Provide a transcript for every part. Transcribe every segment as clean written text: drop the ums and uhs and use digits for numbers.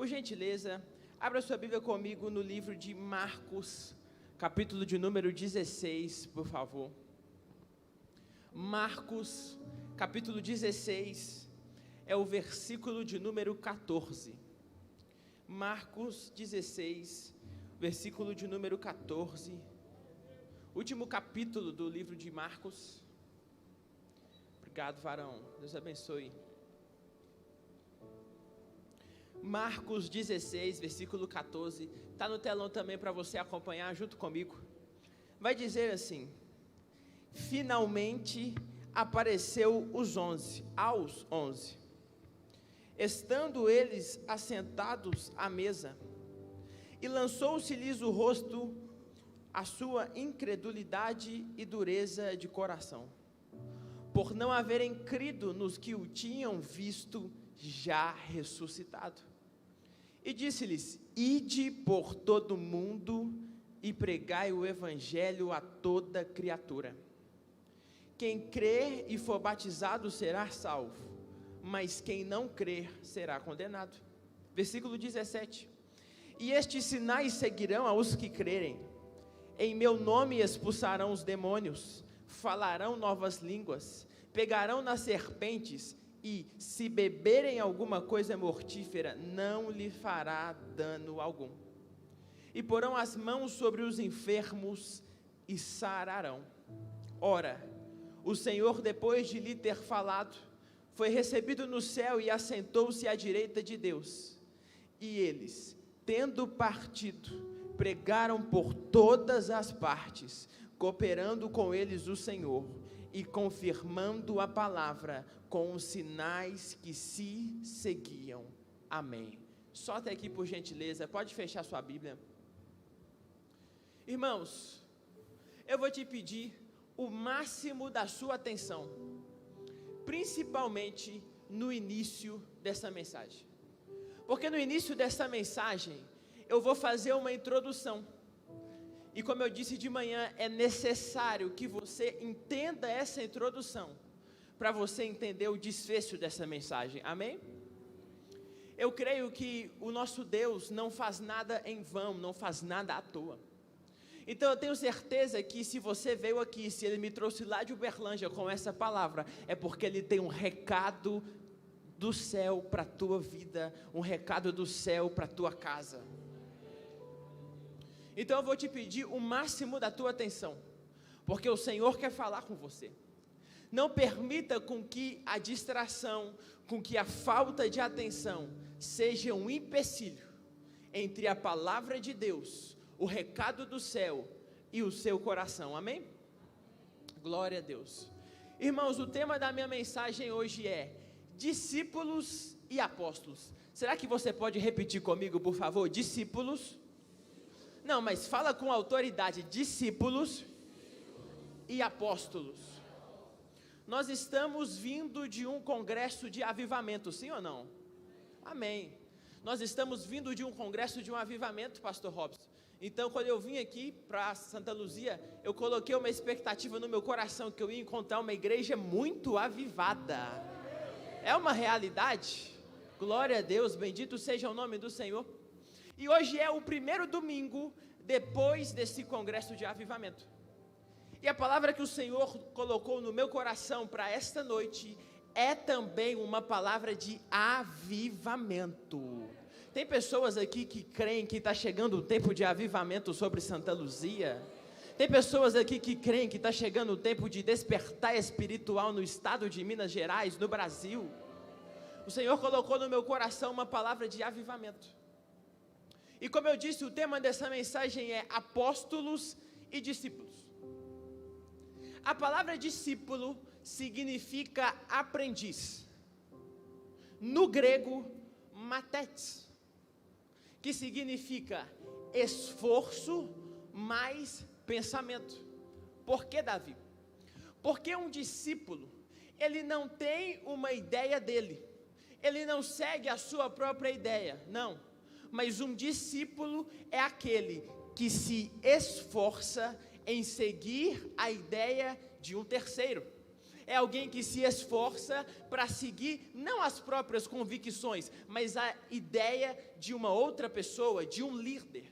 gentileza, abra sua Bíblia comigo no livro de Marcos, capítulo de número 16, por favor. Marcos, capítulo 16, é o versículo de número 14. Marcos 16, versículo de número 14. Último capítulo do livro de Marcos. Obrigado, varão. Deus abençoe. Marcos 16, versículo 14, está no telão também para você acompanhar junto comigo. Vai dizer assim: finalmente apareceu aos 11, estando eles assentados à mesa, e lançou-se-lhes o rosto a sua incredulidade e dureza de coração, por não haverem crido nos que o tinham visto já ressuscitado. E disse-lhes: ide por todo o mundo e pregai o evangelho a toda criatura. Quem crer e for batizado será salvo, mas quem não crer será condenado. Versículo 17: e estes sinais seguirão aos que crerem: em meu nome expulsarão os demônios, falarão novas línguas, pegarão nas serpentes, e se beberem alguma coisa mortífera, não lhe fará dano algum. E porão as mãos sobre os enfermos e sararão. Ora, o Senhor, depois de lhe ter falado, foi recebido no céu e assentou-se à direita de Deus. E eles, tendo partido, pregaram por todas as partes, cooperando com eles o Senhor, e confirmando a palavra com os sinais que se seguiam. Amém. Só até aqui, por gentileza, pode fechar sua Bíblia. Irmãos, eu vou te pedir o máximo da sua atenção, principalmente no início dessa mensagem, porque no início dessa mensagem eu vou fazer uma introdução. E como eu disse de manhã, é necessário que você entenda essa introdução, para você entender o desfecho dessa mensagem, amém? Eu creio que o nosso Deus não faz nada em vão, não faz nada à toa. Então eu tenho certeza que se você veio aqui, se Ele me trouxe lá de Uberlândia com essa palavra, é porque Ele tem um recado do céu para a tua vida, um recado do céu para a tua casa. Então eu vou te pedir o máximo da tua atenção, porque o Senhor quer falar com você. Não permita com que a distração, com que a falta de atenção seja um empecilho entre a palavra de Deus, o recado do céu e o seu coração, amém? Glória a Deus. Irmãos, o tema da minha mensagem hoje é discípulos e apóstolos. Será que você pode repetir comigo, por favor? Discípulos. Não, mas fala com autoridade: discípulos e apóstolos. Nós estamos vindo de um congresso de avivamento, sim ou não? Amém. Nós estamos vindo de um congresso de um avivamento, pastor Robson. Então, quando eu vim aqui para Santa Luzia, eu coloquei uma expectativa no meu coração, que eu ia encontrar uma igreja muito avivada. É uma realidade? Glória a Deus, bendito seja o nome do Senhor. E hoje é o primeiro domingo depois desse congresso de avivamento. E a palavra que o Senhor colocou no meu coração para esta noite é também uma palavra de avivamento. Tem pessoas aqui que creem que está chegando o tempo de avivamento sobre Santa Luzia. Tem pessoas aqui que creem que está chegando o tempo de despertar espiritual no estado de Minas Gerais, no Brasil. O Senhor colocou no meu coração uma palavra de avivamento. E como eu disse, o tema dessa mensagem é apóstolos e discípulos. A palavra discípulo significa aprendiz. No grego, mathetes, que significa esforço mais pensamento. Por que, Davi? Porque um discípulo, ele não tem uma ideia dele, ele não segue a sua própria ideia, não. Mas um discípulo é aquele que se esforça em seguir a ideia de um terceiro. é alguém que se esforça para seguir não as próprias convicções, mas a ideia de uma outra pessoa, de um líder.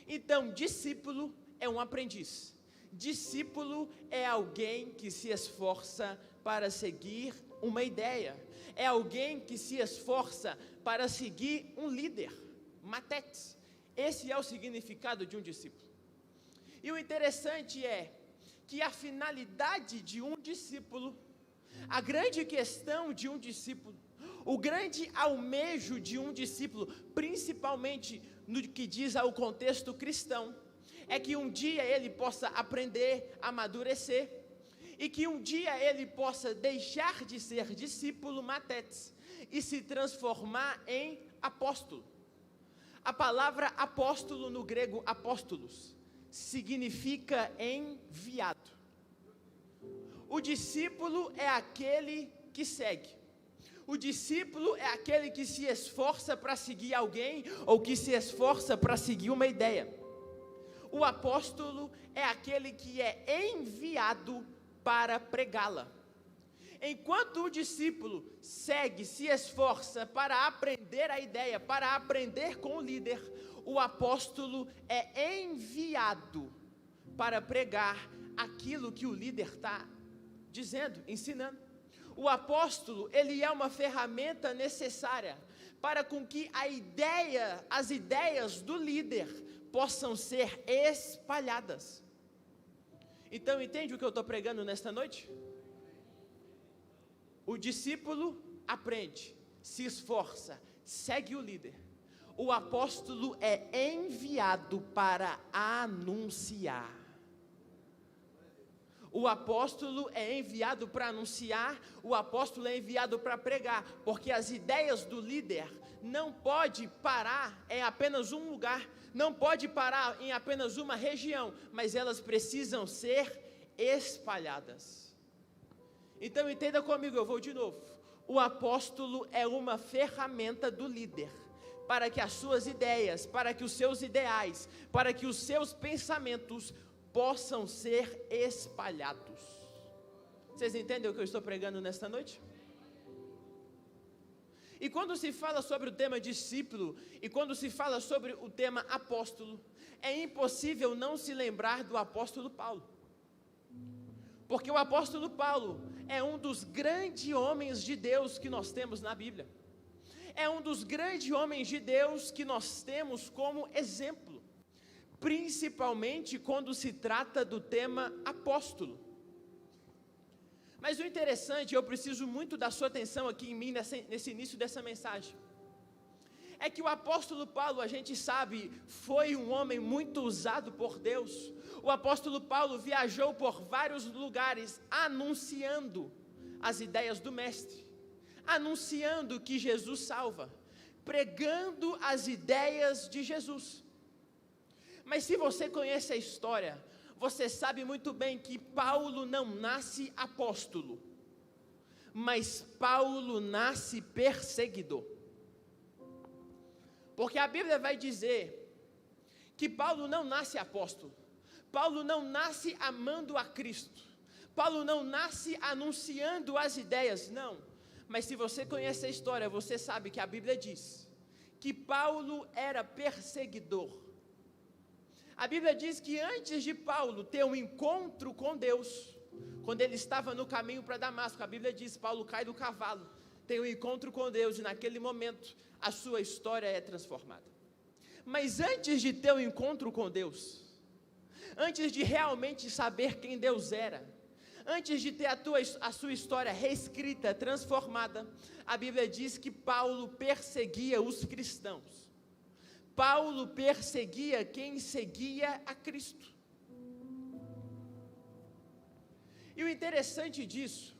Então, discípulo é um aprendiz. Discípulo é alguém que se esforça para seguir uma ideia. É alguém que se esforça para seguir um líder. Matetes. Esse é o significado de um discípulo. E o interessante é que a finalidade de um discípulo, a grande questão de um discípulo, o grande almejo de um discípulo, principalmente no que diz ao contexto cristão, é que um dia ele possa aprender, amadurecer, e que um dia ele possa deixar de ser discípulo matetes e se transformar em apóstolo. A palavra apóstolo no grego apóstolos significa enviado. O discípulo é aquele que segue. O discípulo é aquele que se esforça para seguir alguém ou que se esforça para seguir uma ideia. O apóstolo é aquele que é enviado para pregá-la. Enquanto o discípulo segue, se esforça para aprender a ideia, para aprender com o líder, o apóstolo é enviado para pregar aquilo que o líder está dizendo, ensinando. O apóstolo, ele é uma ferramenta necessária para com que as ideias do líder possam ser espalhadas. Então, entende o que eu estou pregando nesta noite? O discípulo aprende, se esforça, segue o líder. O apóstolo é enviado para anunciar. O apóstolo é enviado para anunciar, o apóstolo é enviado para pregar, porque as ideias do líder não pode parar em apenas um lugar, não pode parar em apenas uma região, mas elas precisam ser espalhadas. Então entenda comigo, eu vou de novo. O apóstolo é uma ferramenta do líder, para que as suas ideias, para que os seus ideais, para que os seus pensamentos possam ser espalhados. Vocês entendem o que eu estou pregando nesta noite? E quando se fala sobre o tema discípulo, e quando se fala sobre o tema apóstolo, é impossível não se lembrar do apóstolo Paulo. Porque o apóstolo Paulo é um dos grandes homens de Deus que nós temos na Bíblia. É um dos grandes homens de Deus que nós temos como exemplo, principalmente quando se trata do tema apóstolo. Mas o interessante, eu preciso muito da sua atenção aqui em mim, nesse início dessa mensagem, é que o apóstolo Paulo, a gente sabe, foi um homem muito usado por Deus. O apóstolo Paulo viajou por vários lugares, anunciando as ideias do mestre, anunciando que Jesus salva, pregando as ideias de Jesus. Mas se você conhece a história, você sabe muito bem que Paulo não nasce apóstolo, mas Paulo nasce perseguidor. Porque a Bíblia vai dizer que Paulo não nasce apóstolo, Paulo não nasce amando a Cristo, Paulo não nasce anunciando as ideias, não. Mas se você conhece a história, você sabe que a Bíblia diz que Paulo era perseguidor. A Bíblia diz que antes de Paulo ter um encontro com Deus, quando ele estava no caminho para Damasco, a Bíblia diz, Paulo cai do cavalo, tem um encontro com Deus, e naquele momento a sua história é transformada. Mas antes de ter um encontro com Deus, antes de realmente saber quem Deus era, antes de ter a sua história reescrita, transformada, a Bíblia diz que Paulo perseguia os cristãos. Paulo perseguia quem seguia a Cristo. E o interessante disso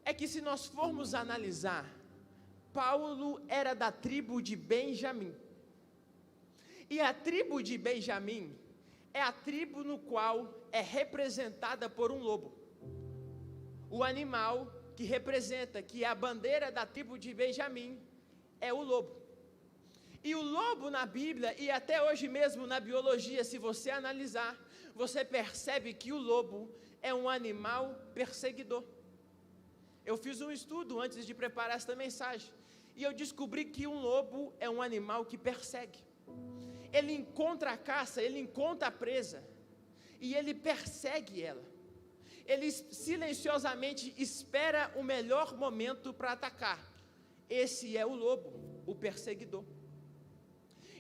é que, se nós formos analisar, Paulo era da tribo de Benjamim. E a tribo de Benjamim é a tribo no qual é representada por um lobo. O animal que representa, que é a bandeira da tribo de Benjamim, é o lobo. E o lobo na Bíblia, e até hoje mesmo na biologia, se você analisar, você percebe que o lobo é um animal perseguidor. Eu fiz um estudo antes de preparar esta mensagem, e eu descobri que um lobo é um animal que persegue. Ele encontra a caça, ele encontra a presa, e ele persegue ela. Ele silenciosamente espera o melhor momento para atacar. Esse é o lobo, o perseguidor.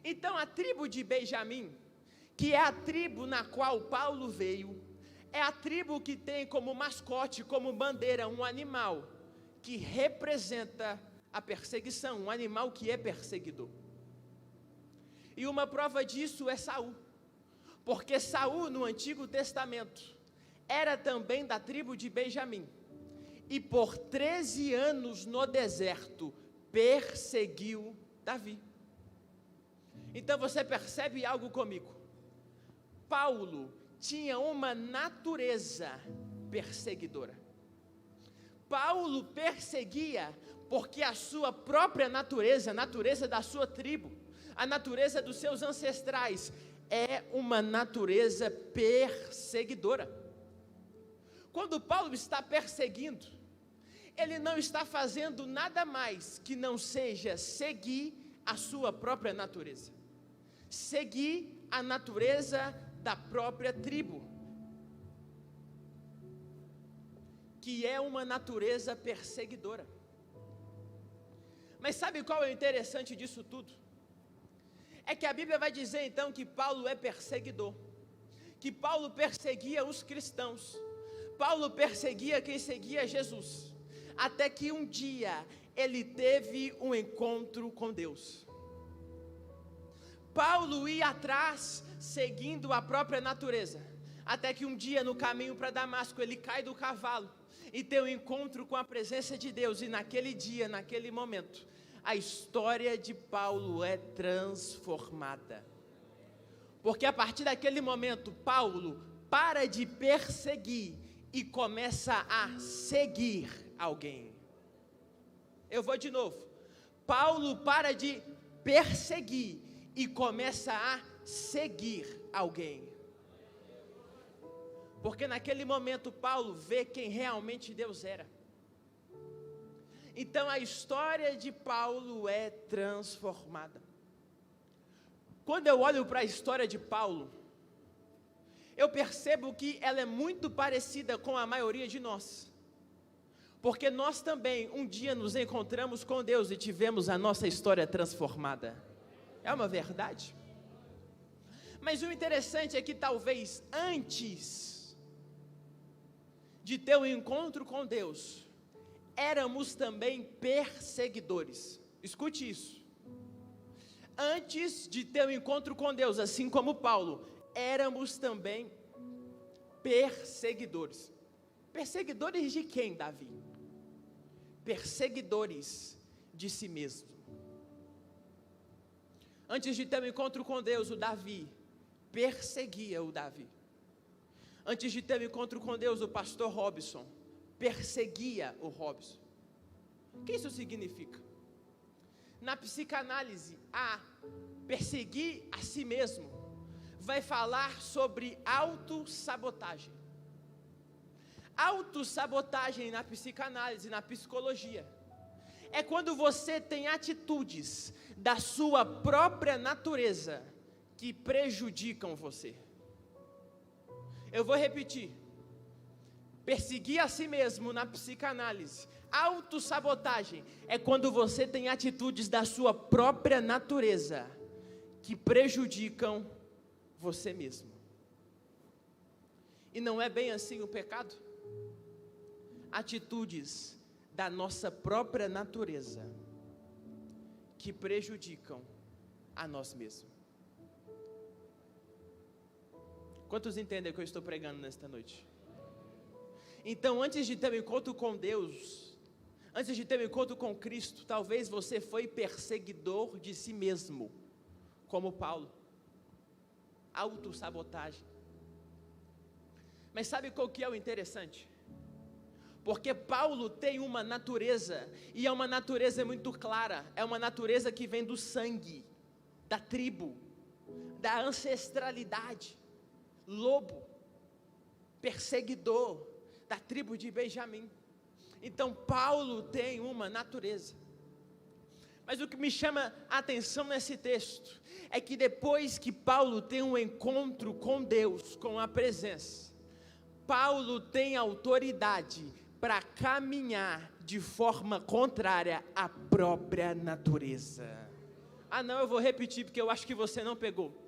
Então a tribo de Benjamim, que é a tribo na qual Paulo veio, é a tribo que tem como mascote, como bandeira, um animal que representa a perseguição, um animal que é perseguidor. E uma prova disso é Saul, porque Saul no Antigo Testamento era também da tribo de Benjamim, e por 13 anos no deserto perseguiu Davi. Então você percebe algo comigo? Paulo tinha uma natureza perseguidora. Paulo perseguia porque a sua própria natureza, a natureza da sua tribo, a natureza dos seus ancestrais, é uma natureza perseguidora. Quando Paulo está perseguindo, ele não está fazendo nada mais que não seja seguir a sua própria natureza, seguir a natureza da própria tribo, que é uma natureza perseguidora. Mas sabe qual é o interessante disso tudo? É que a Bíblia vai dizer então que Paulo é perseguidor, que Paulo perseguia os cristãos, Paulo perseguia quem seguia Jesus, até que um dia ele teve um encontro com Deus. Paulo ia atrás, seguindo a própria natureza, até que um dia no caminho para Damasco, ele cai do cavalo, e tem um encontro com a presença de Deus, e naquele dia, naquele momento, a história de Paulo é transformada, porque a partir daquele momento, Paulo para de perseguir, e começa a seguir alguém. Eu vou de novo. Paulo para de perseguir e começa a seguir alguém. Porque naquele momento Paulo vê quem realmente Deus era. Então a história de Paulo é transformada. Quando eu olho para a história de Paulo, eu percebo que ela é muito parecida com a maioria de nós, porque nós também um dia nos encontramos com Deus e tivemos a nossa história transformada. É uma verdade. Mas o interessante é que talvez antes de ter um encontro com Deus, éramos também perseguidores. Escute isso. Antes de ter um encontro com Deus, assim como Paulo, éramos também perseguidores. Perseguidores de quem, Davi? Perseguidores de si mesmo. Antes de ter um encontro com Deus, o Davi perseguia o Davi. Antes de ter um encontro com Deus, o pastor Robson perseguia o Robson. O que isso significa? Na psicanálise, perseguir a si mesmo vai falar sobre autossabotagem. Autossabotagem na psicanálise, na psicologia, é quando você tem atitudes da sua própria natureza que prejudicam você. Eu vou repetir. Perseguir a si mesmo na psicanálise, autossabotagem, é quando você tem atitudes da sua própria natureza que prejudicam você mesmo. E não é bem assim o pecado? Atitudes da nossa própria natureza que prejudicam a nós mesmos. Quantos entendem o que eu estou pregando nesta noite? Então, antes de ter um encontro com Deus, antes de ter um encontro com Cristo, talvez você foi perseguidor de si mesmo, como Paulo. Autossabotagem. Mas sabe qual que é o interessante? Porque Paulo tem uma natureza, e é uma natureza muito clara, é uma natureza que vem do sangue, da tribo, da ancestralidade, lobo, perseguidor da tribo de Benjamim. Então Paulo tem uma natureza. Mas o que me chama a atenção nesse texto é que depois que Paulo tem um encontro com Deus, com a presença, Paulo tem autoridade para caminhar de forma contrária à própria natureza. Não, eu vou repetir porque eu acho que você não pegou.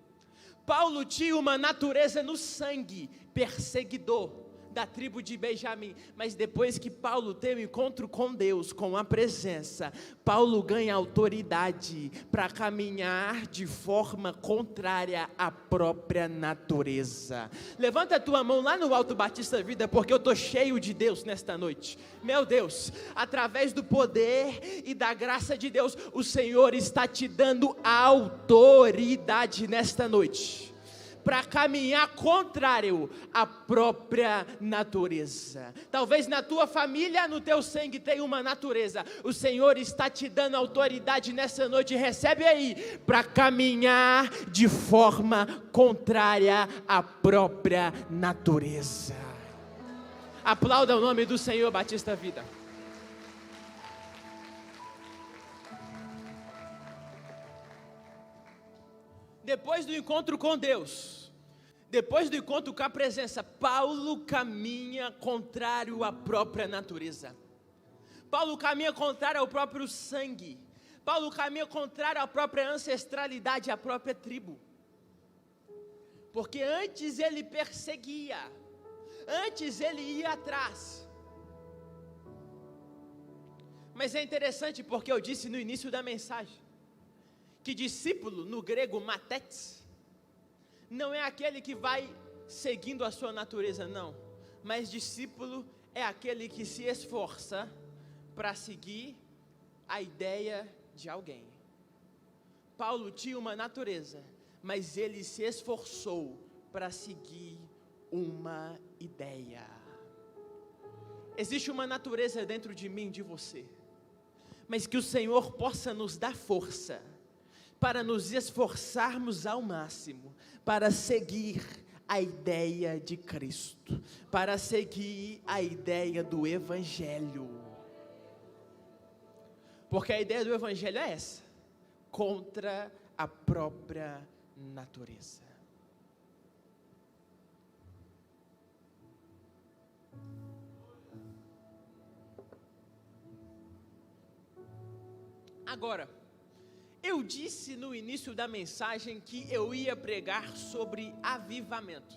Paulo tinha uma natureza no sangue, perseguidor da tribo de Benjamim, mas depois que Paulo tem um encontro com Deus, com a presença, Paulo ganha autoridade para caminhar de forma contrária à própria natureza. Levanta a tua mão lá no Alto Batista Vida, porque eu estou cheio de Deus nesta noite. Meu Deus, através do poder e da graça de Deus, o Senhor está te dando autoridade nesta noite para caminhar contrário à própria natureza. Talvez na tua família, no teu sangue tem uma natureza. O Senhor está te dando autoridade nessa noite, recebe aí, para caminhar de forma contrária à própria natureza. Aplauda o nome do Senhor, Batista Vida. Depois do encontro com Deus, depois do encontro com a presença, Paulo caminha contrário à própria natureza. Paulo caminha contrário ao próprio sangue. Paulo caminha contrário à própria ancestralidade, à própria tribo. Porque antes ele perseguia, antes ele ia atrás. Mas é interessante porque eu disse no início da mensagem que discípulo, no grego mathetes, não é aquele que vai seguindo a sua natureza, não. Mas discípulo é aquele que se esforça para seguir a ideia de alguém. Paulo tinha uma natureza, mas ele se esforçou para seguir uma ideia. Existe uma natureza dentro de mim, de você, mas que o Senhor possa nos dar força para nos esforçarmos ao máximo, para seguir a ideia de Cristo, para seguir a ideia do Evangelho. Porque a ideia do Evangelho é essa, contra a própria natureza. Agora, eu disse no início da mensagem que eu ia pregar sobre avivamento.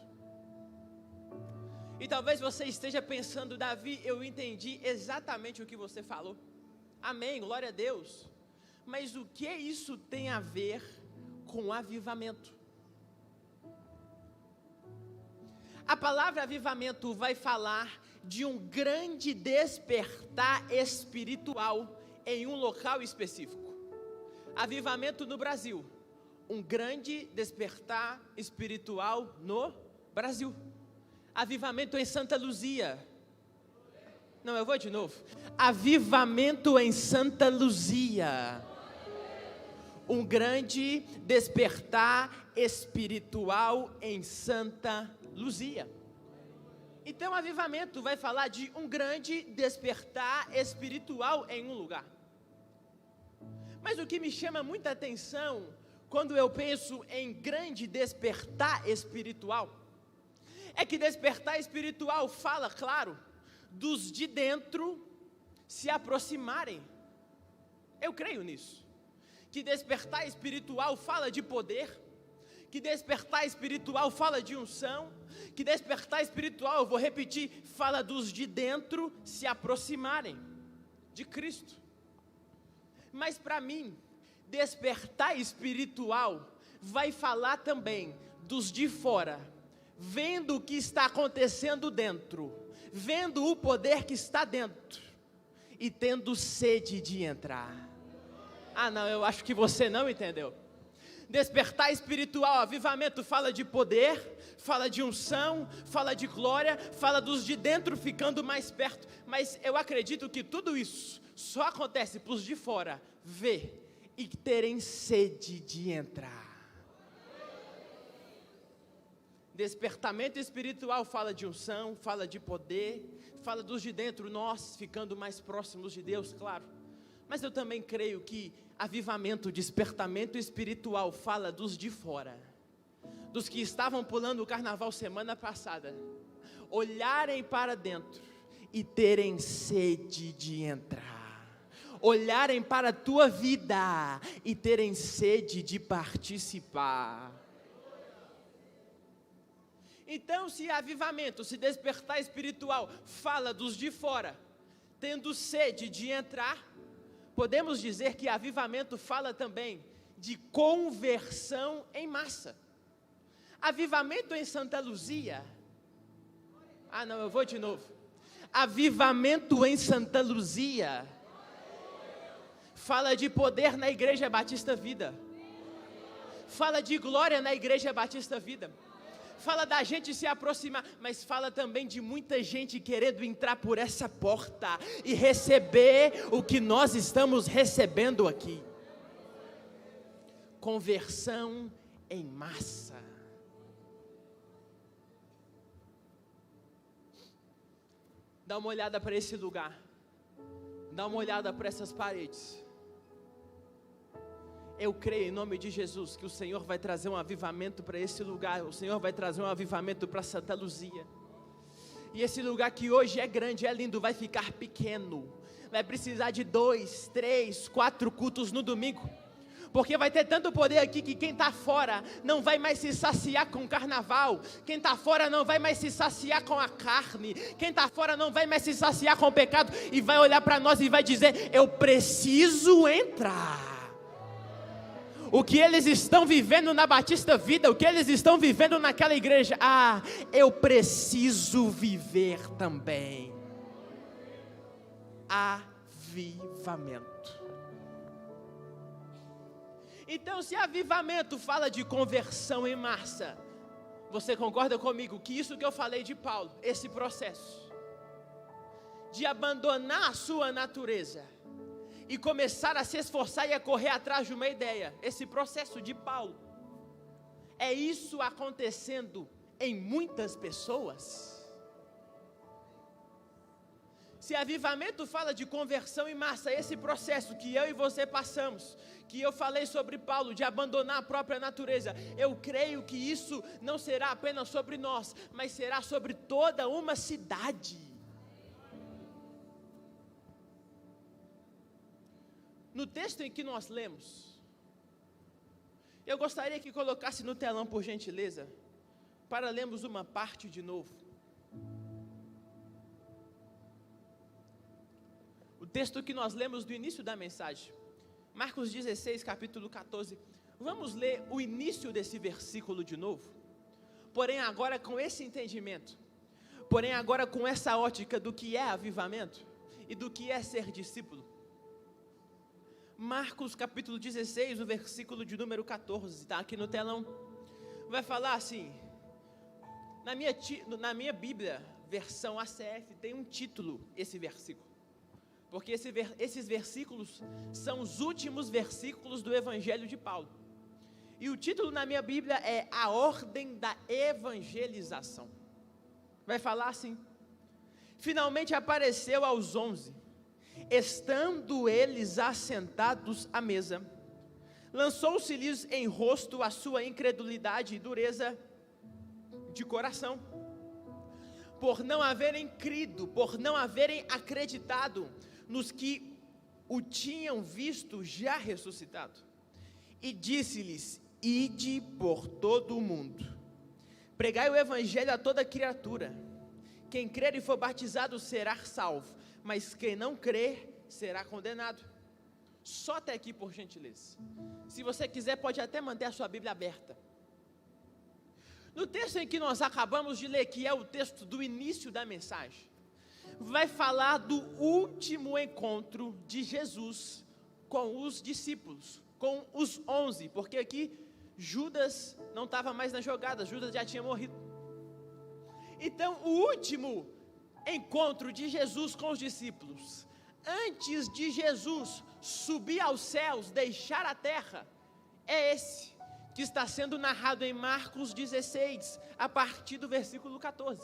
E talvez você esteja pensando, Davi, eu entendi exatamente o que você falou. Amém, glória a Deus. Mas o que isso tem a ver com avivamento? A palavra avivamento vai falar de um grande despertar espiritual em um local específico. Avivamento no Brasil, um grande despertar espiritual no Brasil. Avivamento em Santa Luzia. Não, eu vou de novo. Avivamento em Santa Luzia. Um grande despertar espiritual em Santa Luzia. Então, avivamento vai falar de um grande despertar espiritual em um lugar. Mas o que me chama muita atenção, quando eu penso em grande despertar espiritual, é que despertar espiritual fala, claro, dos de dentro se aproximarem. Eu creio nisso. Que despertar espiritual fala de poder, que despertar espiritual fala de unção, que despertar espiritual, eu vou repetir, fala dos de dentro se aproximarem de Cristo. Mas para mim, despertar espiritual vai falar também dos de fora, vendo o que está acontecendo dentro, vendo o poder que está dentro e tendo sede de entrar. Não, eu acho que você não entendeu. Despertar espiritual, avivamento fala de poder, fala de unção, fala de glória, fala dos de dentro ficando mais perto. Mas eu acredito que tudo isso só acontece para os de fora ver e terem sede de entrar. Despertamento espiritual fala de unção, fala de poder, fala dos de dentro, nós ficando mais próximos de Deus, claro. Mas eu também creio que avivamento, despertamento espiritual fala dos de fora, dos que estavam pulando o carnaval semana passada, olharem para dentro e terem sede de entrar, olharem para a tua vida e terem sede de participar. Então, se avivamento, se despertar espiritual fala dos de fora, tendo sede de entrar, podemos dizer que avivamento fala também de conversão em massa. Avivamento em Santa Luzia. Eu vou de novo. Avivamento em Santa Luzia fala de poder na Igreja Batista Vida. Fala de glória na Igreja Batista Vida. Fala da gente se aproximar, mas fala também de muita gente querendo entrar por essa porta e receber o que nós estamos recebendo aqui. Conversão em massa. Dá uma olhada para esse lugar. Dá uma olhada para essas paredes. Eu creio em nome de Jesus que o Senhor vai trazer um avivamento para esse lugar. O Senhor vai trazer um avivamento para Santa Luzia. E esse lugar que hoje é grande, é lindo, vai ficar pequeno. Vai precisar de 2, 3, 4 cultos no domingo. Porque vai ter tanto poder aqui que quem está fora não vai mais se saciar com o carnaval. Quem está fora não vai mais se saciar com a carne. Quem está fora não vai mais se saciar com o pecado. E vai olhar para nós e vai dizer: eu preciso entrar. O que eles estão vivendo na Batista Vida, o que eles estão vivendo naquela igreja, eu preciso viver também. Avivamento. Então, se avivamento fala de conversão em massa, você concorda comigo que isso que eu falei de Paulo, esse processo de abandonar a sua natureza e começar a se esforçar e a correr atrás de uma ideia, esse processo de Paulo, é isso acontecendo em muitas pessoas? Se avivamento fala de conversão em massa, esse processo que eu e você passamos, que eu falei sobre Paulo, de abandonar a própria natureza, eu creio que isso não será apenas sobre nós, mas será sobre toda uma cidade. No texto em que nós lemos, eu gostaria que colocasse no telão, por gentileza, para lermos uma parte de novo. O texto que nós lemos do início da mensagem, Marcos 16, capítulo 14. Vamos ler o início desse versículo de novo, porém agora com esse entendimento, porém agora com essa ótica do que é avivamento e do que é ser discípulo. Marcos capítulo 16, o versículo de número 14, está aqui no telão. Vai falar assim, na minha Bíblia, versão ACF, tem um título esse versículo, porque esses versículos são os últimos versículos do Evangelho de Paulo. E o título na minha Bíblia é A Ordem da Evangelização. Vai falar assim: finalmente apareceu aos 11, estando eles assentados à mesa, lançou-se-lhes em rosto a sua incredulidade e dureza de coração, por não haverem crido, por não haverem acreditado nos que o tinham visto já ressuscitado. E disse-lhes: ide por todo o mundo, pregai o evangelho a toda criatura. Quem crer e for batizado será salvo, mas quem não crer será condenado. Só até aqui, por gentileza. Se você quiser, pode até manter a sua Bíblia aberta. No texto em que nós acabamos de ler, que é o texto do início da mensagem, vai falar do último encontro de Jesus com os discípulos, com os 11, porque aqui Judas não estava mais na jogada, Judas já tinha morrido. Então, o último encontro de Jesus com os discípulos, antes de Jesus subir aos céus, deixar a terra, é esse, que está sendo narrado em Marcos 16, a partir do versículo 14.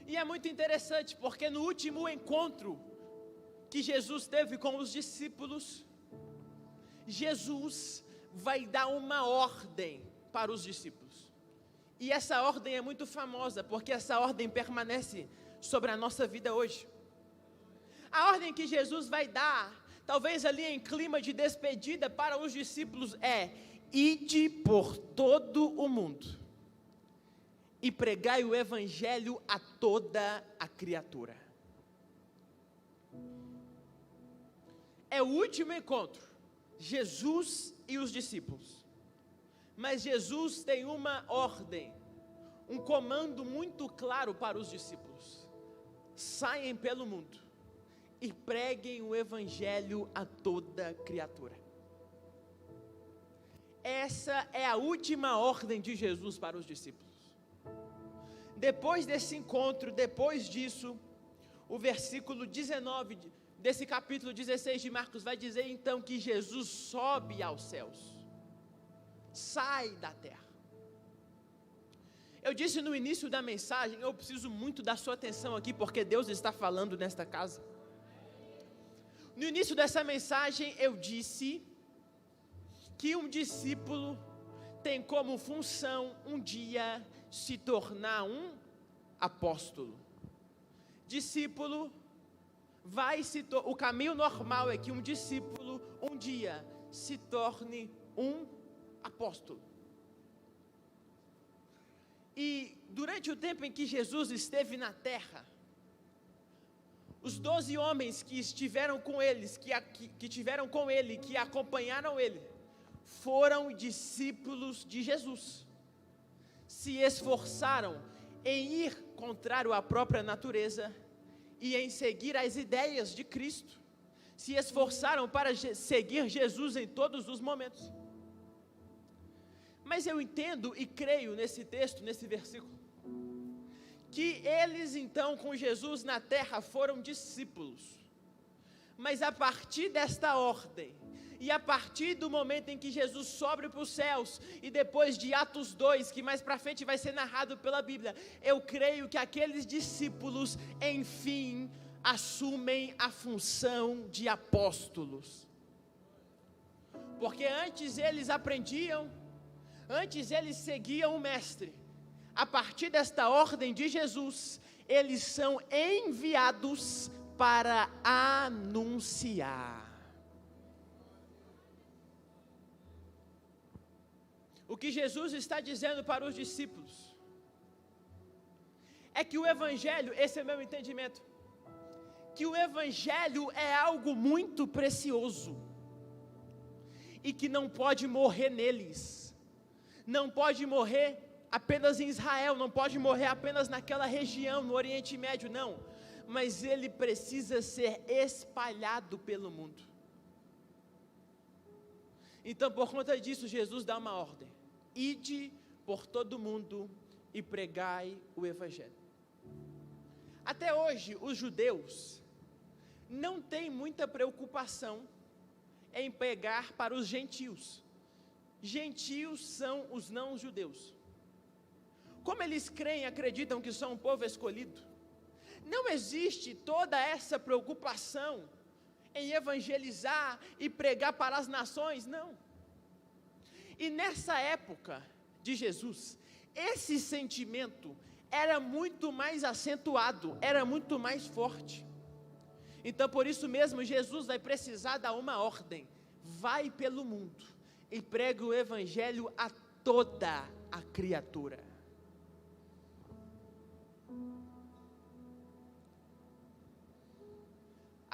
E é muito interessante, porque no último encontro que Jesus teve com os discípulos, Jesus vai dar uma ordem para os discípulos. E essa ordem é muito famosa, porque essa ordem permanece sobre a nossa vida hoje. A ordem que Jesus vai dar, talvez ali em clima de despedida para os discípulos, é: ide por todo o mundo e pregai o evangelho a toda a criatura. É o último encontro, Jesus e os discípulos. Mas Jesus tem uma ordem, um comando muito claro para os discípulos: saiam pelo mundo e preguem o evangelho a toda criatura. Essa é a última ordem de Jesus para os discípulos. Depois desse encontro, depois disso, o versículo 19 desse capítulo 16 de Marcos vai dizer então que Jesus sobe aos céus, sai da terra. Eu disse no início da mensagem, eu preciso muito da sua atenção aqui, porque Deus está falando nesta casa. No início dessa mensagem eu disse que um discípulo tem como função um dia se tornar um apóstolo. Discípulo o caminho normal é que um discípulo um dia se torne um apóstolo. E durante o tempo em que Jesus esteve na terra, os 12 homens que estiveram com eles, que tiveram com ele, que acompanharam ele, foram discípulos de Jesus. Se esforçaram em ir contrário à própria natureza e em seguir as ideias de Cristo. Se esforçaram para seguir Jesus em todos os momentos. Mas eu entendo e creio nesse texto, nesse versículo, que eles então com Jesus na terra foram discípulos. Mas a partir desta ordem, e a partir do momento em que Jesus sobe para os céus, e depois de Atos 2, que mais para frente vai ser narrado pela Bíblia, eu creio que aqueles discípulos, enfim, assumem a função de apóstolos. Porque antes eles aprendiam, antes eles seguiam o mestre. A partir desta ordem de Jesus, eles são enviados para anunciar. O que Jesus está dizendo para os discípulos é que o evangelho, esse é meu entendimento, que o evangelho é algo muito precioso e que não pode morrer neles, não pode morrer apenas em Israel, não pode morrer apenas naquela região, no Oriente Médio, não, mas ele precisa ser espalhado pelo mundo. Então, por conta disso, Jesus dá uma ordem: ide por todo mundo e pregai o evangelho. Até hoje, os judeus não têm muita preocupação em pregar para os gentios. Gentios são os não-judeus. Como eles creem, acreditam que são um povo escolhido, não existe toda essa preocupação em evangelizar e pregar para as nações, não. E nessa época de Jesus, esse sentimento era muito mais acentuado, era muito mais forte. Então, por isso mesmo, Jesus vai precisar dar uma ordem: vai pelo mundo e prega o evangelho a toda a criatura.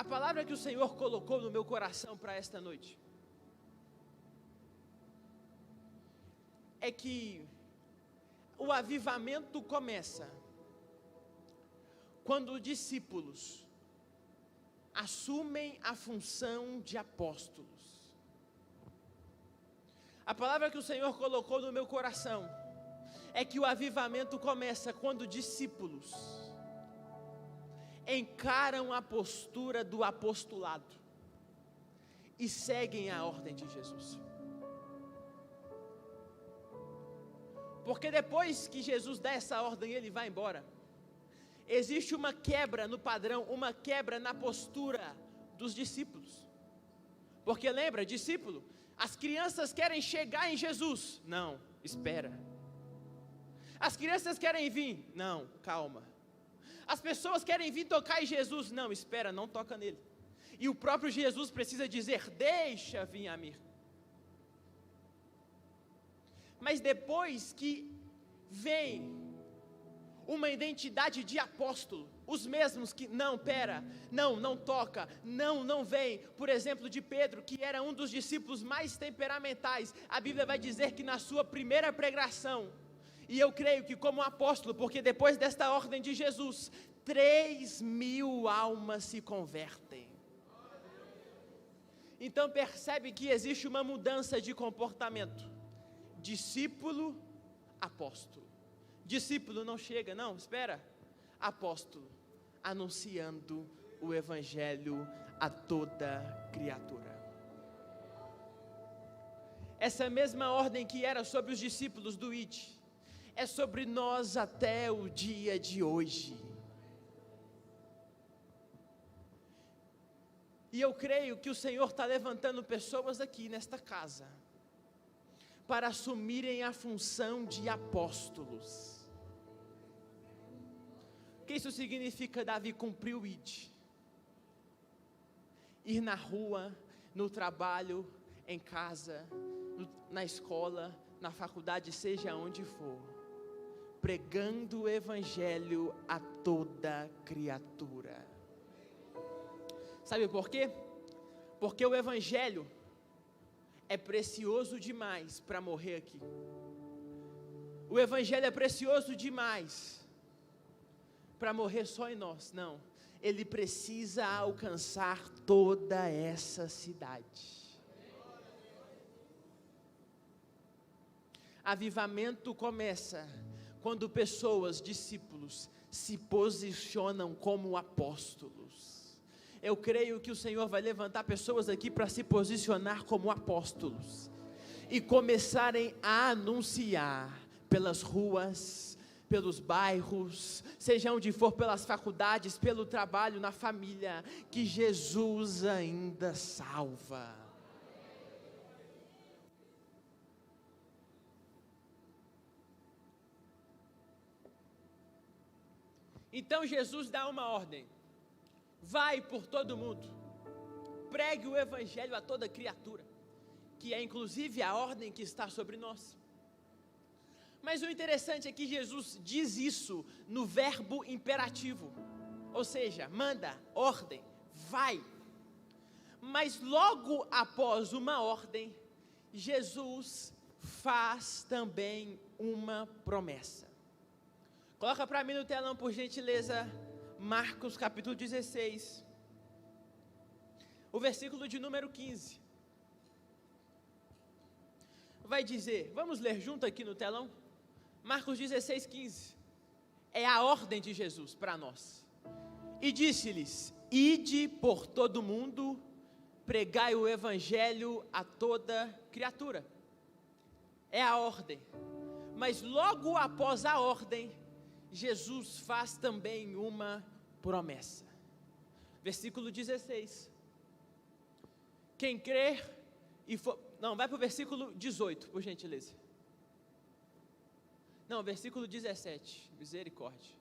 A palavra que o Senhor colocou no meu coração para esta noite é que o avivamento começa quando os discípulos assumem a função de apóstolos. A palavra que o Senhor colocou no meu coração é que o avivamento começa quando discípulos encaram a postura do apostolado e seguem a ordem de Jesus. Porque depois que Jesus dá essa ordem, ele vai embora. Existe uma quebra no padrão, uma quebra na postura dos discípulos. Porque lembra, discípulo, as crianças querem chegar em Jesus. Não, espera. As crianças querem vir. Não, calma. As pessoas querem vir tocar em Jesus. Não, espera, não toca nele. E o próprio Jesus precisa dizer, deixa vir a mim. Mas depois que vem uma identidade de apóstolo, os mesmos que, não toca, não vem, por exemplo de Pedro, que era um dos discípulos mais temperamentais, a Bíblia vai dizer que na sua primeira pregação, e eu creio que como apóstolo, porque depois desta ordem de Jesus, 3.000 almas se convertem. Então percebe que existe uma mudança de comportamento, discípulo, apóstolo. Discípulo não chega, não, espera. Apóstolo, anunciando o evangelho a toda criatura. Essa mesma ordem que era sobre os discípulos do ID, é sobre nós até o dia de hoje. E eu creio que o Senhor está levantando pessoas aqui nesta casa, para assumirem a função de apóstolos. O que isso significa? Davi cumpriu o ID. Ir na rua, no trabalho, em casa, na escola, na faculdade, seja onde for, pregando o evangelho a toda criatura. Sabe por quê? Porque o evangelho é precioso demais para morrer aqui. O evangelho é precioso demais para morrer só em nós. Não, ele precisa alcançar toda essa cidade. Avivamento começa quando pessoas, discípulos, se posicionam como apóstolos. Eu creio que o Senhor vai levantar pessoas aqui para se posicionar como apóstolos e começarem a anunciar pelas ruas, pelos bairros, seja onde for, pelas faculdades, pelo trabalho, na família, que Jesus ainda salva. Então Jesus dá uma ordem: vai por todo mundo, pregue o evangelho a toda criatura, que é inclusive a ordem que está sobre nós. Mas o interessante é que Jesus diz isso no verbo imperativo, ou seja, manda, ordem, vai. Mas logo após uma ordem, Jesus faz também uma promessa. Coloca para mim no telão, por gentileza, Marcos capítulo 16, o versículo de número 15. Vai dizer, vamos ler junto aqui no telão? Marcos 16, 15. É a ordem de Jesus para nós. E disse-lhes: ide por todo mundo, pregai o evangelho a toda criatura. É a ordem. Mas logo após a ordem, Jesus faz também uma promessa. Versículo 16. Quem crer e for... Não, vai para o versículo 18, por gentileza. Não, versículo 17. Misericórdia.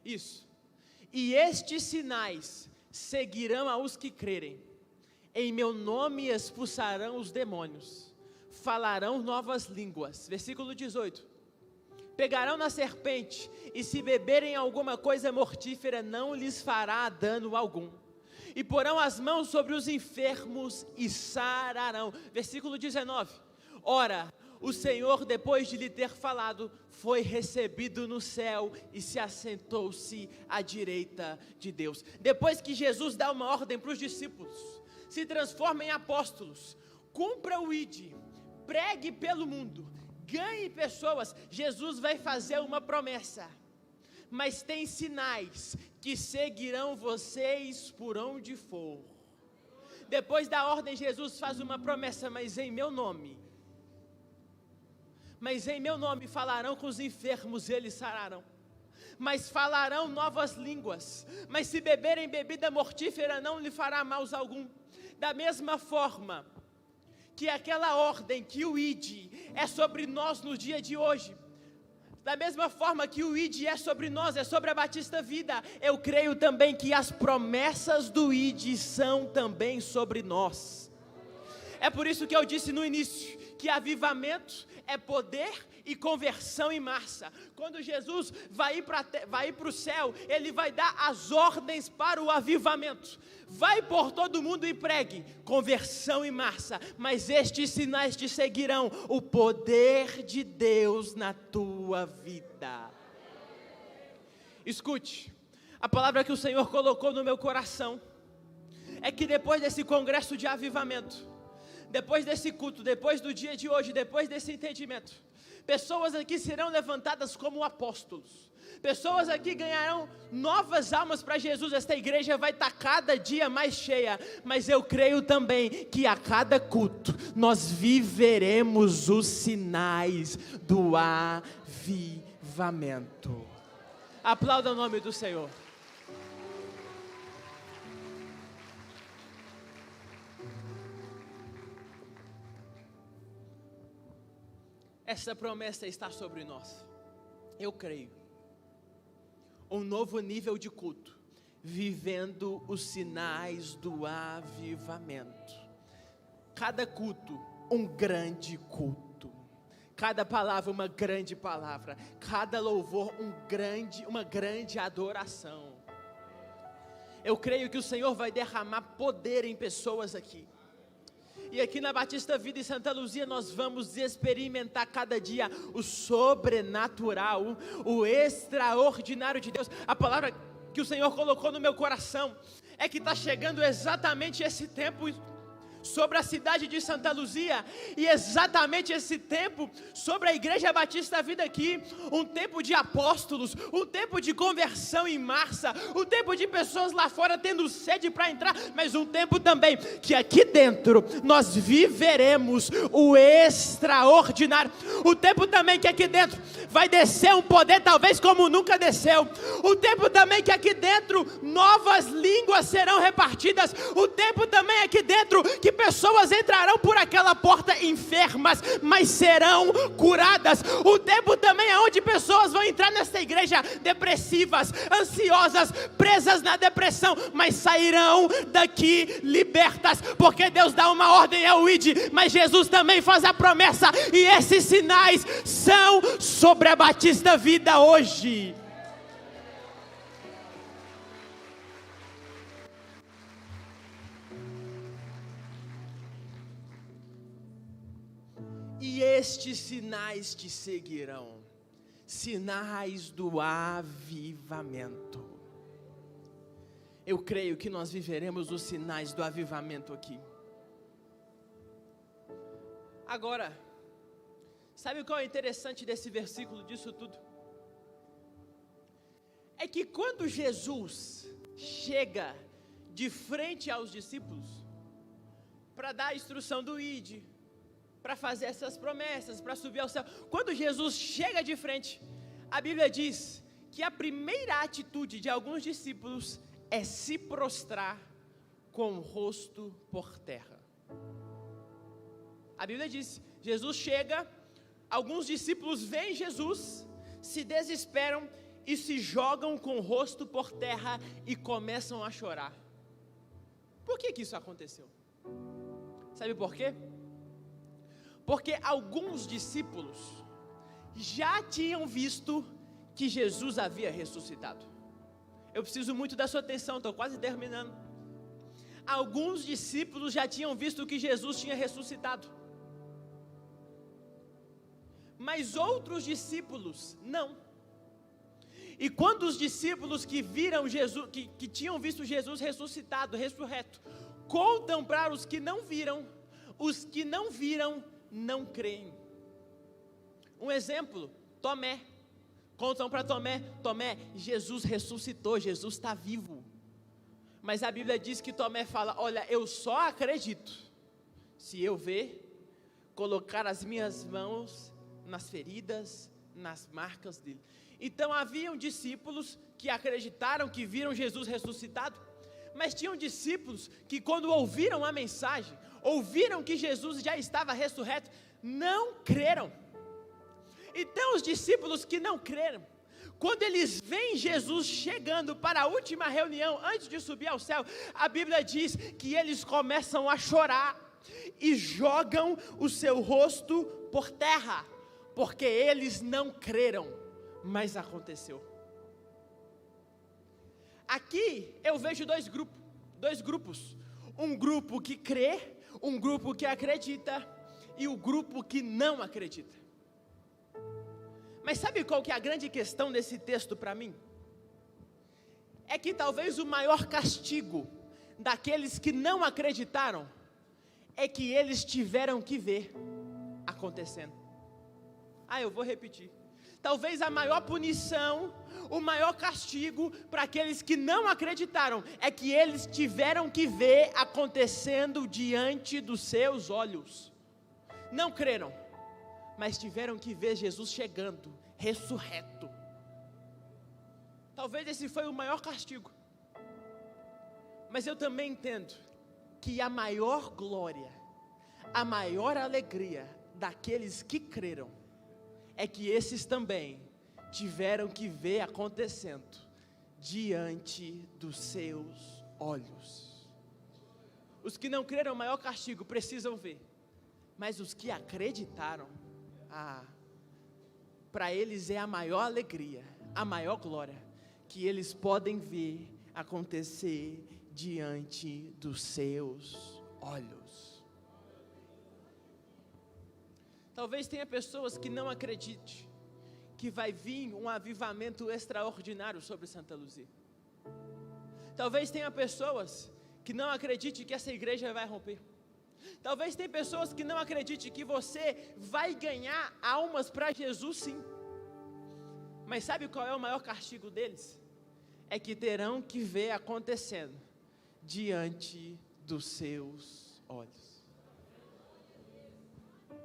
Isso. E estes sinais seguirão aos que crerem. Em meu nome expulsarão os demônios. Falarão novas línguas. Versículo 18. Pegarão na serpente, e se beberem alguma coisa mortífera, não lhes fará dano algum. E porão as mãos sobre os enfermos e sararão. Versículo 19. Ora, o Senhor, depois de lhe ter falado, foi recebido no céu e se assentou-se à direita de Deus. Depois que Jesus dá uma ordem para os discípulos, se transforma em apóstolos, cumpra o ID, pregue pelo mundo, ganhe pessoas. Jesus vai fazer uma promessa, mas tem sinais que seguirão vocês por onde for. Depois da ordem, Jesus faz uma promessa: mas em meu nome. mas em meu nome falarão com os enfermos, eles sararão. Mas falarão novas línguas, mas se beberem bebida mortífera não lhe fará mal algum. Da mesma forma que aquela ordem, que o ID é sobre nós no dia de hoje, da mesma forma que o ID é sobre nós, é sobre a Batista Vida, eu creio também que as promessas do ID são também sobre nós. É por isso que eu disse no início, que avivamento é poder e conversão em massa. Quando Jesus vai ir para o céu, Ele vai dar as ordens para o avivamento. Vai por todo mundo e pregue, conversão em massa, mas estes sinais te seguirão, o poder de Deus na tua vida. Escute, a palavra que o Senhor colocou no meu coração, é que depois desse congresso de avivamento, depois desse culto, depois do dia de hoje, depois desse entendimento, pessoas aqui serão levantadas como apóstolos, pessoas aqui ganharão novas almas para Jesus. Esta igreja vai estar cada dia mais cheia, mas eu creio também que a cada culto, nós viveremos os sinais do avivamento. Aplauda o nome do Senhor. Essa promessa está sobre nós. Eu creio. Um novo nível de culto, vivendo os sinais do avivamento. Cada culto, um grande culto. Cada palavra, uma grande palavra. Cada louvor, uma grande adoração. Eu creio que o Senhor vai derramar poder em pessoas aqui. E aqui na Batista Vida em Santa Luzia nós vamos experimentar cada dia o sobrenatural, o extraordinário de Deus. A palavra que o Senhor colocou no meu coração é que está chegando exatamente esse tempo sobre a cidade de Santa Luzia, e exatamente esse tempo sobre a Igreja Batista Vida aqui, um tempo de apóstolos, um tempo de conversão em massa, um tempo de pessoas lá fora tendo sede para entrar, mas um tempo também que aqui dentro nós viveremos o extraordinário, o tempo também que aqui dentro vai descer um poder talvez como nunca desceu, o tempo também que aqui dentro novas línguas serão repartidas, o tempo também aqui dentro que pessoas entrarão por aquela porta enfermas, mas serão curadas. O tempo também é onde pessoas vão entrar nesta igreja depressivas, ansiosas, presas na depressão, mas sairão daqui libertas, porque Deus dá uma ordem ao ID, mas Jesus também faz a promessa, e esses sinais são sobre a Batista Vida hoje. E estes sinais te seguirão, sinais do avivamento. Eu creio que nós viveremos os sinais do avivamento aqui. Agora, sabe qual é o interessante desse versículo, disso tudo? É que quando Jesus chega de frente aos discípulos, para dar a instrução do ID, para fazer essas promessas, para subir ao céu, quando Jesus chega de frente, a Bíblia diz que a primeira atitude de alguns discípulos é se prostrar com o rosto por terra. A Bíblia diz, Jesus chega, alguns discípulos veem Jesus, se desesperam e se jogam com o rosto por terra e começam a chorar. Por que isso aconteceu? Sabe por quê? Porque alguns discípulos já tinham visto que Jesus havia ressuscitado. Eu preciso muito da sua atenção, estou quase terminando. Alguns discípulos já tinham visto que Jesus tinha ressuscitado, mas outros discípulos não. E quando os discípulos que viram Jesus, que tinham visto Jesus ressuscitado, ressurreto, contam para os que não viram, os que não viram não creem. Um exemplo, Tomé. Contam para Tomé, Jesus ressuscitou, Jesus está vivo. Mas a Bíblia diz que Tomé fala, olha, eu só acredito se eu ver, colocar as minhas mãos nas feridas, nas marcas dele. Então haviam discípulos que acreditaram, que viram Jesus ressuscitado, mas tinham discípulos que, quando ouviram a mensagem, ouviram que Jesus já estava ressurreto, não creram. Então os discípulos que não creram, quando eles veem Jesus chegando para a última reunião, antes de subir ao céu, a Bíblia diz que eles começam a chorar e jogam o seu rosto por terra, porque eles não creram, mas aconteceu. Aqui eu vejo dois grupos, um grupo que crê, um grupo que acredita, e o grupo que não acredita. Mas sabe qual que é a grande questão desse texto para mim? É que talvez o maior castigo daqueles que não acreditaram é que eles tiveram que ver acontecendo. Eu vou repetir. Talvez a maior punição, o maior castigo para aqueles que não acreditaram é que eles tiveram que ver acontecendo diante dos seus olhos. Não creram, mas tiveram que ver Jesus chegando, ressurreto. Talvez esse foi o maior castigo. Mas eu também entendo que a maior glória, a maior alegria daqueles que creram, é que esses também tiveram que ver acontecendo diante dos seus olhos. Os que não creram, o maior castigo, precisam ver. Mas os que acreditaram, para eles é a maior alegria, a maior glória, que eles podem ver acontecer diante dos seus olhos. Talvez tenha pessoas que não acreditem que vai vir um avivamento extraordinário sobre Santa Luzia. Talvez tenha pessoas que não acreditem que essa igreja vai romper. Talvez tenha pessoas que não acreditem que você vai ganhar almas para Jesus, sim. Mas sabe qual é o maior castigo deles? É que terão que ver acontecendo diante dos seus olhos.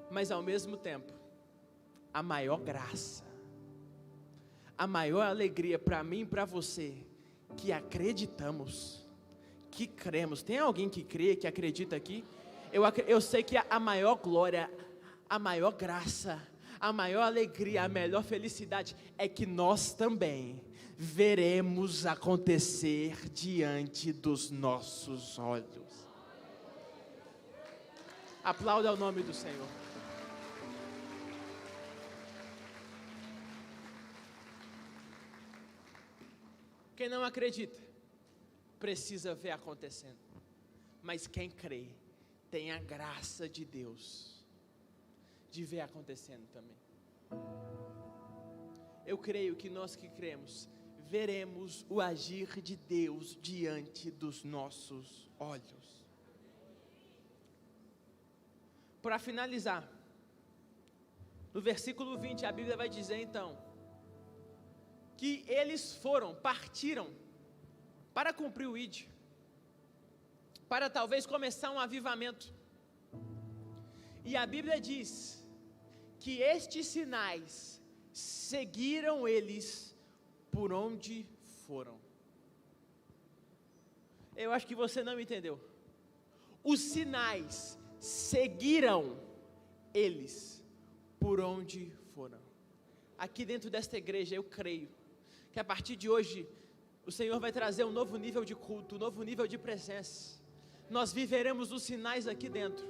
Mas ao mesmo tempo, a maior graça, a maior alegria para mim e para você, que acreditamos, que cremos. Tem alguém que crê, que acredita aqui? Eu sei que a maior glória, a maior graça, a maior alegria, a melhor felicidade é que nós também veremos acontecer diante dos nossos olhos. Aplauda o nome do Senhor. Quem não acredita, precisa ver acontecendo. Mas quem crê, tem a graça de Deus, de ver acontecendo também. Eu creio que nós que cremos, veremos o agir de Deus diante dos nossos olhos. Para finalizar, no versículo 20, a Bíblia vai dizer então, que eles partiram, para cumprir o ID, para talvez começar um avivamento. E a Bíblia diz, que estes sinais, seguiram eles, por onde foram. Eu acho que você não entendeu. Os sinais, seguiram eles, por onde foram. Aqui dentro desta igreja, eu creio, que a partir de hoje, o Senhor vai trazer um novo nível de culto, um novo nível de presença. Nós viveremos os sinais aqui dentro.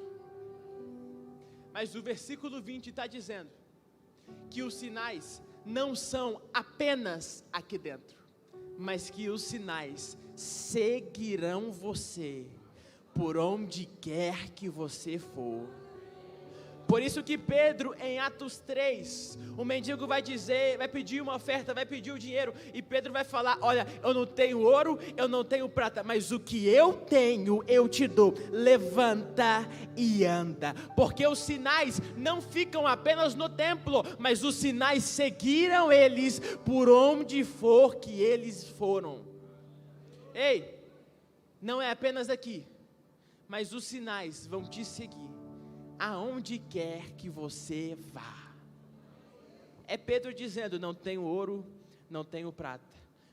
Mas o versículo 20 está dizendo, que os sinais não são apenas aqui dentro, mas que os sinais seguirão você, por onde quer que você for. Por isso que Pedro, em Atos 3, o mendigo vai pedir uma oferta, vai pedir o dinheiro, e Pedro vai falar, olha, eu não tenho ouro, eu não tenho prata, mas o que eu tenho, eu te dou, levanta e anda, porque os sinais não ficam apenas no templo, mas os sinais seguiram eles, por onde for que eles foram. Ei, não é apenas aqui, mas os sinais vão te seguir, aonde quer que você vá. É Pedro dizendo: não tenho ouro, não tenho prata,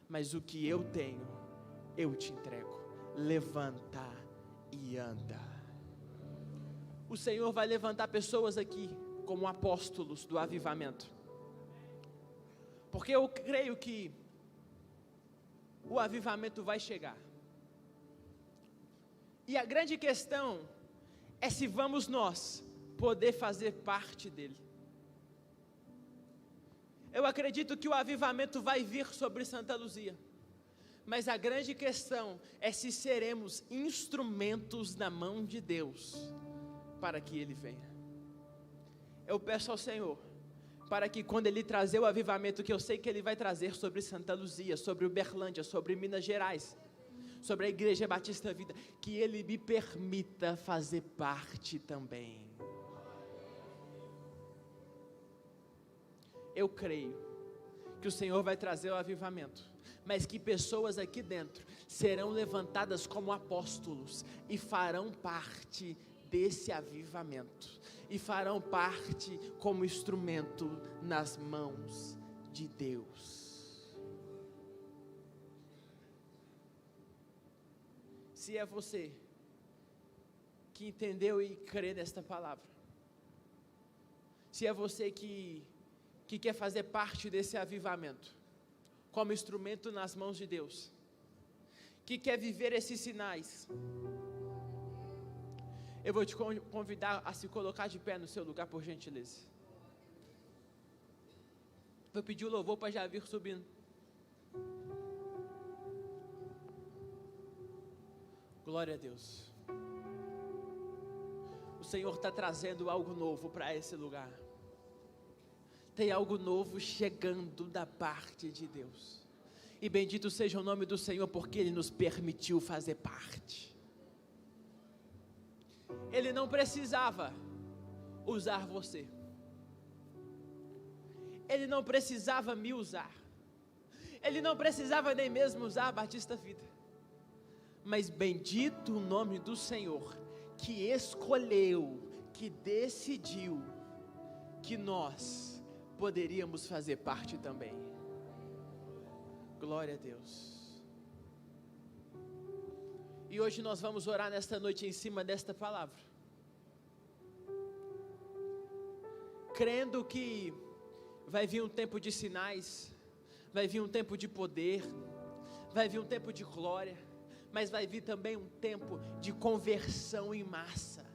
mas o que eu tenho, eu te entrego. Levanta e anda. O Senhor vai levantar pessoas aqui como apóstolos do avivamento, porque eu creio que o avivamento vai chegar. E a grande questão é se vamos nós poder fazer parte dele. Eu acredito que o avivamento vai vir sobre Santa Luzia, mas a grande questão é se seremos instrumentos na mão de Deus para que ele venha. Eu peço ao Senhor para que quando ele trazer o avivamento, que eu sei que ele vai trazer sobre Santa Luzia, sobre Uberlândia, sobre Minas Gerais, sobre a Igreja Batista Vida, que ele me permita fazer parte também. Eu creio que o Senhor vai trazer o avivamento, mas que pessoas aqui dentro serão levantadas como apóstolos e farão parte desse avivamento, e farão parte como instrumento nas mãos de Deus. Se é você que entendeu e crê nesta palavra, se é você que quer fazer parte desse avivamento, como instrumento nas mãos de Deus, que quer viver esses sinais, eu vou te convidar a se colocar de pé no seu lugar, por gentileza. Vou pedir o louvor para já vir subindo. Glória a Deus. O Senhor está trazendo algo novo para esse lugar. Tem algo novo chegando da parte de Deus. E bendito seja o nome do Senhor, porque Ele nos permitiu fazer parte. Ele não precisava usar você. Ele não precisava me usar. Ele não precisava nem mesmo usar a Batista Vida. Mas bendito o nome do Senhor, que escolheu, que decidiu, que nós poderíamos fazer parte também. Glória a Deus. E hoje nós vamos orar nesta noite em cima desta palavra, crendo que vai vir um tempo de sinais, vai vir um tempo de poder, vai vir um tempo de glória, mas vai vir também um tempo de conversão em massa.